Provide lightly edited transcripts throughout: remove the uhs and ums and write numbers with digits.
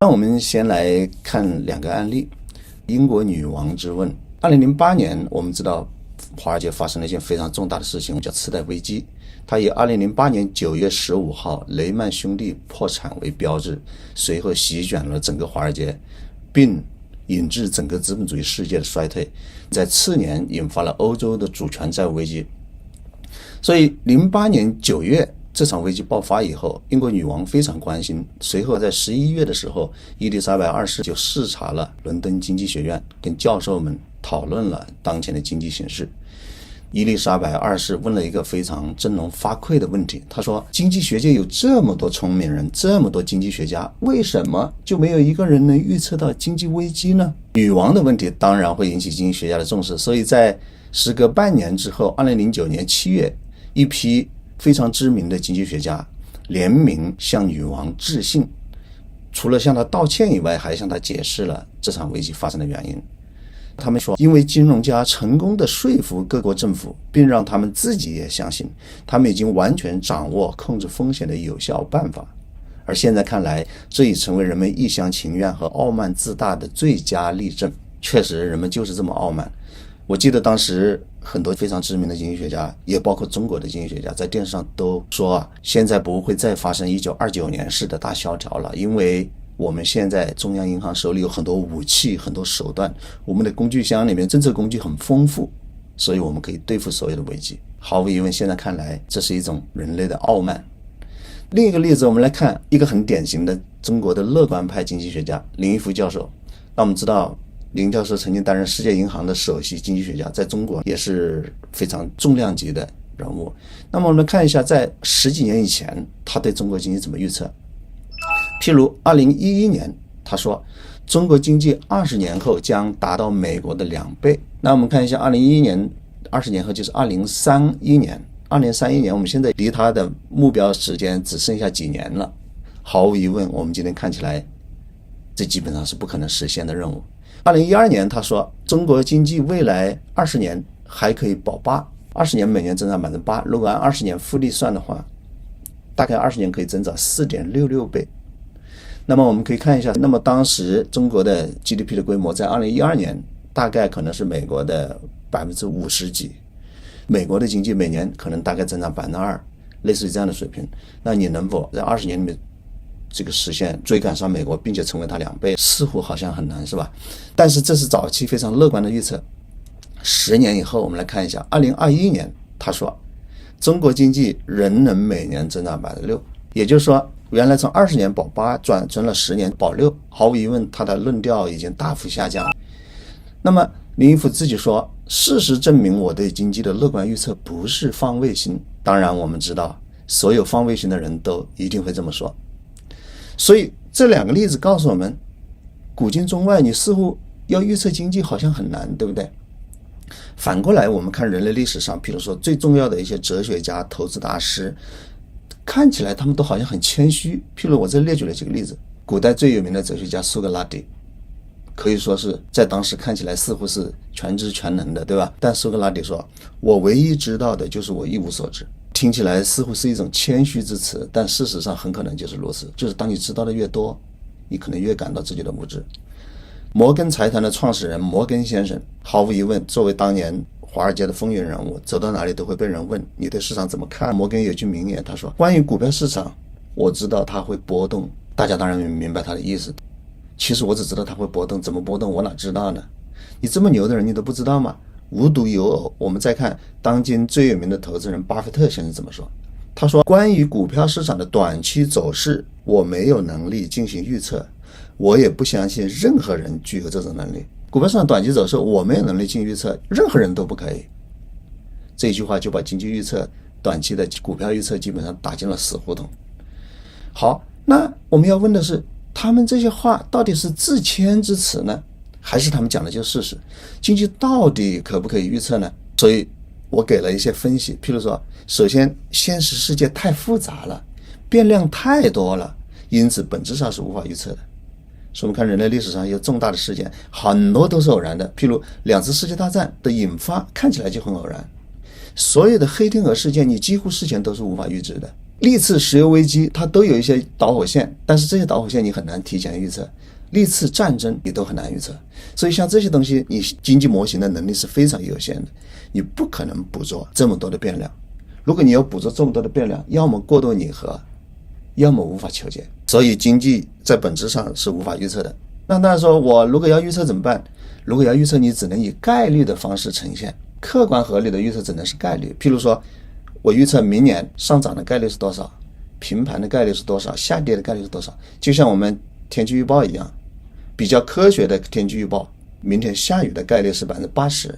那我们先来看两个案例。英国女王之问。2008年我们知道华尔街发生了一件非常重大的事情，叫次贷危机。它以2008年9月15号雷曼兄弟破产为标志，随后席卷了整个华尔街，并引致整个资本主义世界的衰退，在次年引发了欧洲的主权债务危机。所以08年9月这场危机爆发以后，英国女王非常关心，随后在11月的时候，伊丽莎白二世就视察了伦敦经济学院，跟教授们讨论了当前的经济形势。伊丽莎白二世问了一个非常振聋发聩的问题，他说，经济学界有这么多聪明人，这么多经济学家，为什么就没有一个人能预测到经济危机呢？女王的问题当然会引起经济学家的重视，所以在时隔半年之后，2009年7月，一批非常知名的经济学家联名向女王致信，除了向她道歉以外，还向她解释了这场危机发生的原因。他们说，因为金融家成功地说服各国政府，并让他们自己也相信，他们已经完全掌握控制风险的有效办法。而现在看来，这已成为人们一厢情愿和傲慢自大的最佳例证。确实，人们就是这么傲慢。我记得当时很多非常知名的经济学家，也包括中国的经济学家，在电视上都说现在不会再发生1929年式的大萧条了，因为我们现在中央银行手里有很多武器，很多手段，我们的工具箱里面政策工具很丰富，所以我们可以对付所有的危机。毫无疑问，现在看来这是一种人类的傲慢。另一个例子，我们来看一个很典型的中国的乐观派经济学家林一夫教授。那我们知道林教授曾经担任世界银行的首席经济学家，在中国也是非常重量级的人物。那么我们看一下，在10几年以前，他对中国经济怎么预测。譬如2011年，他说中国经济20年后将达到美国的2倍。那我们看一下2011年20年后就是2031年。2031年我们现在离他的目标时间只剩下几年了。毫无疑问，我们今天看起来这基本上是不可能实现的任务。2012年他说中国经济未来20年还可以保8%，20年每年增长8%，如果按20年复利算的话，大概20年可以增长 4.66 倍。那么我们可以看一下，那么当时中国的 GDP 的规模在2012年大概可能是美国的50%几，美国的经济每年可能大概增长 2%， 类似于这样的水平。那你能否在20年里面这个实现追赶上美国，并且成为它2倍，似乎好像很难，是吧？但是这是早期非常乐观的预测。10年以后，我们来看一下2021年，他说中国经济仍能每年增长 6%， 也就是说原来从20年保8%转成了10年保6%，毫无疑问他的论调已经大幅下降了。那么林一夫自己说，事实证明我对经济的乐观预测不是放卫星。当然我们知道所有放卫星的人都一定会这么说。所以这两个例子告诉我们，古今中外你似乎要预测经济好像很难，对不对？反过来我们看人类历史上，比如说最重要的一些哲学家、投资大师，看起来他们都好像很谦虚。譬如我这列举了几个例子，古代最有名的哲学家苏格拉底，可以说是在当时看起来似乎是全知全能的，对吧？但苏格拉底说，我唯一知道的就是我一无所知。听起来似乎是一种谦虚之词，但事实上很可能就是如此，就是当你知道的越多，你可能越感到自己的无知。摩根财团的创始人摩根先生，毫无疑问作为当年华尔街的风云人物，走到哪里都会被人问你对市场怎么看。摩根有句名言，他说，关于股票市场，我知道它会波动。大家当然明白他的意思，其实我只知道它会波动，怎么波动我哪知道呢？你这么牛的人你都不知道吗？无独有偶，我们再看当今最有名的投资人巴菲特先生怎么说。他说，关于股票市场的短期走势，我没有能力进行预测，我也不相信任何人具有这种能力。股票市场短期走势我没有能力进行预测，任何人都不可以。这一句话就把经济预测、短期的股票预测基本上打进了死胡同。好，那我们要问的是，他们这些话到底是自谦之词呢，还是他们讲的就是事实？经济到底可不可以预测呢？所以我给了一些分析，譬如说，首先现实世界太复杂了，变量太多了，因此本质上是无法预测的。所以我们看人类历史上有重大的事件，很多都是偶然的，譬如2次世界大战的引发看起来就很偶然。所有的黑天鹅事件你几乎事前都是无法预知的，历次石油危机它都有一些导火线，但是这些导火线你很难提前预测，历次战争你都很难预测，所以像这些东西你经济模型的能力是非常有限的，你不可能捕捉这么多的变量。如果你要捕捉这么多的变量，要么过度拟合，要么无法求解，所以经济在本质上是无法预测的。那当然说我如果要预测怎么办？如果要预测，你只能以概率的方式呈现，客观合理的预测只能是概率。譬如说我预测明年上涨的概率是多少，平盘的概率是多少，下跌的概率是多少，就像我们天气预报一样，比较科学的天气预报，明天下雨的概率是 80%，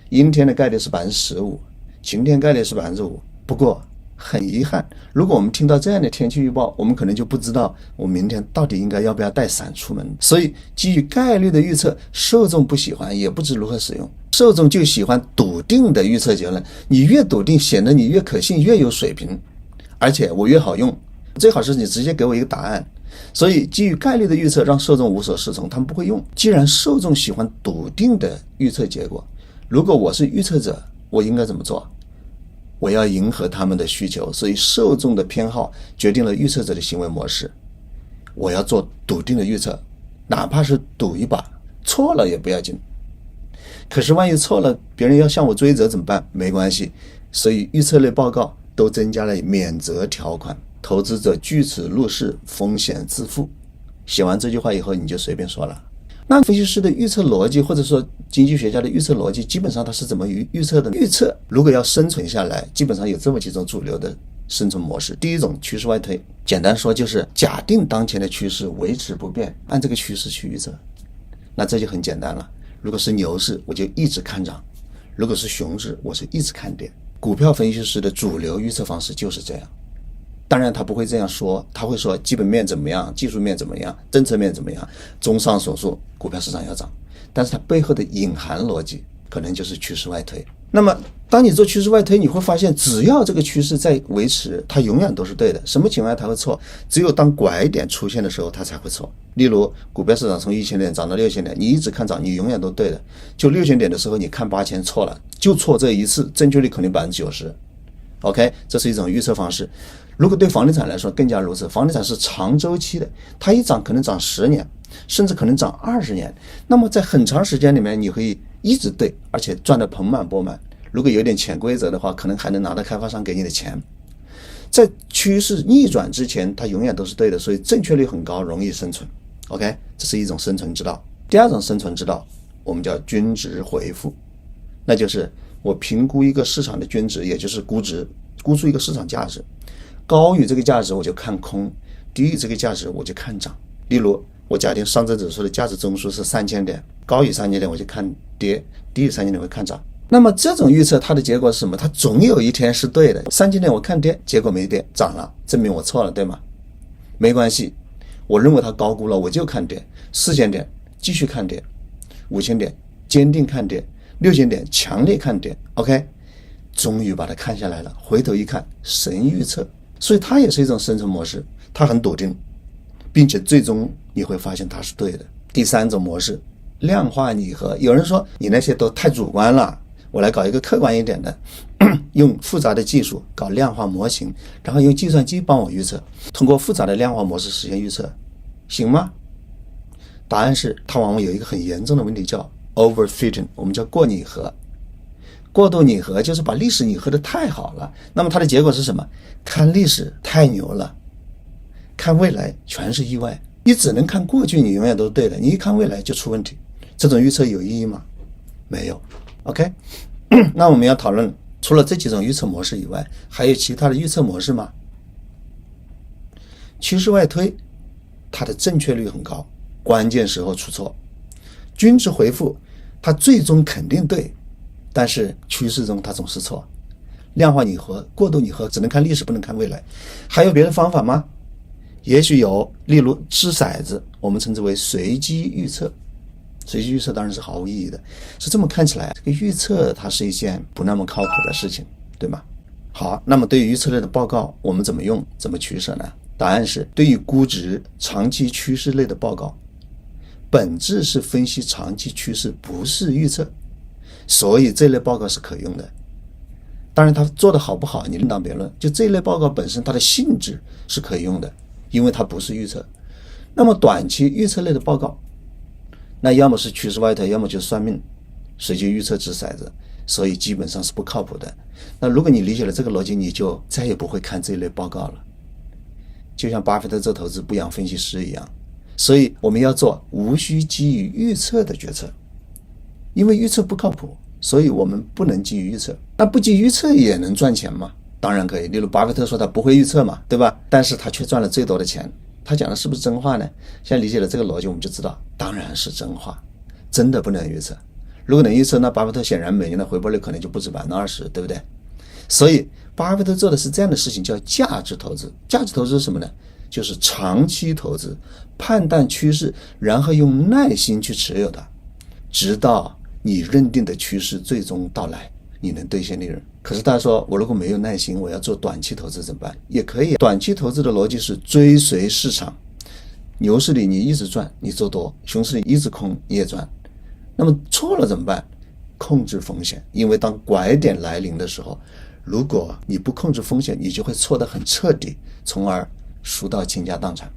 阴天的概率是 15%， 晴天概率是 5%。 不过很遗憾，如果我们听到这样的天气预报，我们可能就不知道我明天到底应该要不要带伞出门。所以基于概率的预测，受众不喜欢，也不知如何使用。受众就喜欢笃定的预测结论，你越笃定显得你越可信，越有水平，而且我越好用，最好是你直接给我一个答案。所以基于概率的预测让受众无所适从，他们不会用。既然受众喜欢笃定的预测结果，如果我是预测者，我应该怎么做？我要迎合他们的需求，所以受众的偏好决定了预测者的行为模式。我要做笃定的预测，哪怕是赌一把，错了也不要紧。可是万一错了，别人要向我追责怎么办？没关系，所以预测类报告都增加了免责条款，投资者据此入市，风险自负。写完这句话以后，你就随便说了。那分析师的预测逻辑，或者说经济学家的预测逻辑，基本上它是怎么预测的？预测如果要生存下来，基本上有这么几种主流的生存模式。第一种，趋势外推，简单说就是假定当前的趋势维持不变，按这个趋势去预测。那这就很简单了，如果是牛市，我就一直看涨；如果是熊市，我是一直看跌。股票分析师的主流预测方式就是这样。当然他不会这样说，他会说基本面怎么样，技术面怎么样，政策面怎么样，综上所述，股票市场要涨。但是它背后的隐含逻辑可能就是趋势外推。那么当你做趋势外推，你会发现只要这个趋势在维持，它永远都是对的。什么情况下它会错？只有当拐点出现的时候它才会错。例如股票市场从1000点涨到6000点，你一直看涨，你永远都对的。就6000点的时候你看8000错了，就错这一次，正确率肯定90%。OK， 这是一种预测方式。如果对房地产来说更加如此，房地产是长周期的，它一涨可能涨10年，甚至可能涨20年。那么在很长时间里面，你可以一直对，而且赚得盆满钵满。如果有点潜规则的话，可能还能拿到开发商给你的钱。在趋势逆转之前，它永远都是对的，所以正确率很高，容易生存。OK， 这是一种生存之道。第二种生存之道，我们叫均值回复，那就是我评估一个市场的均值，也就是估值，估出一个市场价值。高于这个价值我就看空，低于这个价值我就看涨。例如我假定上证指数的价值中枢是3000点，高于3000点我就看跌，低于3000点我看涨。那么这种预测它的结果是什么？它总有一天是对的。3000点我看跌，结果没跌，涨了，证明我错了，对吗？没关系，我认为它高估了，我就看跌。4000点继续看跌，5000点坚定看跌，6000点强烈看跌。 OK， 终于把它看下来了，回头一看，神预测。所以它也是一种生存模式，它很笃定，并且最终你会发现它是对的。第三种模式，量化拟合。有人说你那些都太主观了，我来搞一个客观一点的，用复杂的技术搞量化模型，然后用计算机帮我预测，通过复杂的量化模式实现预测，行吗？答案是它往往有一个很严重的问题，叫 overfitting， 我们叫过拟合。过度拟合就是把历史拟合的太好了，那么它的结果是什么？看历史太牛了，看未来全是意外。你只能看过去，你永远都是对的，你一看未来就出问题。这种预测有意义吗？没有。 OK， 那我们要讨论除了这几种预测模式以外，还有其他的预测模式吗？趋势外推它的正确率很高，关键时候出错。均值回复它最终肯定对，但是趋势中它总是错。量化拟合、过度拟合只能看历史不能看未来。还有别的方法吗？也许有，例如掷骰子，我们称之为随机预测。随机预测当然是毫无意义的。是这么看起来，这个预测它是一件不那么靠谱的事情，对吗？好，那么对于预测类的报告我们怎么用，怎么取舍呢？答案是，对于估值长期趋势类的报告，本质是分析长期趋势，不是预测，所以这类报告是可用的。当然它做的好不好你另当别论，就这一类报告本身它的性质是可以用的，因为它不是预测。那么短期预测类的报告，那要么是趋势外推，要么就是算命，随机预测掷骰子，所以基本上是不靠谱的。那如果你理解了这个逻辑，你就再也不会看这一类报告了。就像巴菲特做投资不养分析师一样，所以我们要做无需基于预测的决策，因为预测不靠谱，所以我们不能基于预测。那不基于预测也能赚钱吗？当然可以。例如巴菲特说他不会预测嘛，对吧？但是他却赚了最多的钱，他讲的是不是真话呢？现在理解了这个逻辑，我们就知道当然是真话，真的不能预测。如果能预测，那巴菲特显然每年的回报率可能就不止 20%， 对不对？所以巴菲特做的是这样的事情，叫价值投资。价值投资是什么呢？就是长期投资，判断趋势，然后用耐心去持有它，直到你认定的趋势最终到来，你能兑现利润。可是大家说，我如果没有耐心，我要做短期投资怎么办？也可以。短期投资的逻辑是追随市场，牛市里你一直赚，你做多；熊市里一直空，你也赚。那么错了怎么办？控制风险，因为当拐点来临的时候，如果你不控制风险，你就会错得很彻底，从而输到倾家荡产。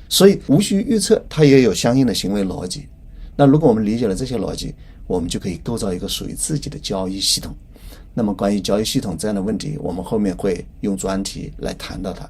所以无需预测它也有相应的行为逻辑。那如果我们理解了这些逻辑，我们就可以构造一个属于自己的交易系统。那么关于交易系统这样的问题，我们后面会用专题来谈到它。